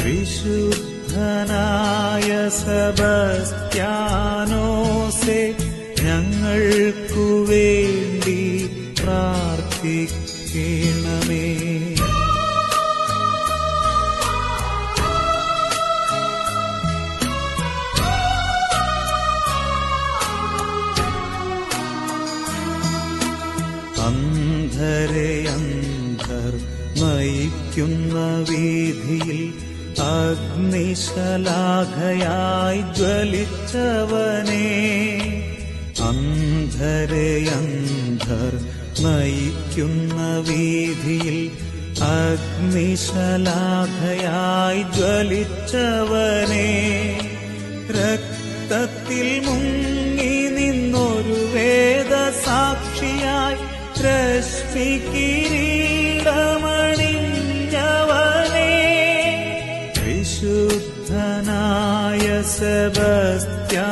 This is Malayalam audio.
വിശുദ്ധനായ സെബസ്ത്യാനോസേ, ഞങ്ങൾക്കു വേണ്ടി പ്രാർത്ഥിക്കണമേ. അന്ധരെ അന്ധർ നയിക്കുന്ന വീഥിയിൽ അഗ്നിശലാഖയായി ജ്വലിച്ചവനേ, അന്ധരെ അന്ധർ നയിക്കുന്ന വീഥിയിൽ അഗ്നിശലാഖയായി ജ്വലിച്ചവനേ, രക്തത്തിൽ മുങ്ങി നിന്നൊരു വേദസാക്ഷിയായി രശ്മി കിരീടമണിഞ്ഞവനേ, വിശുദ്ധനായ സെബസ്ത്യാനോ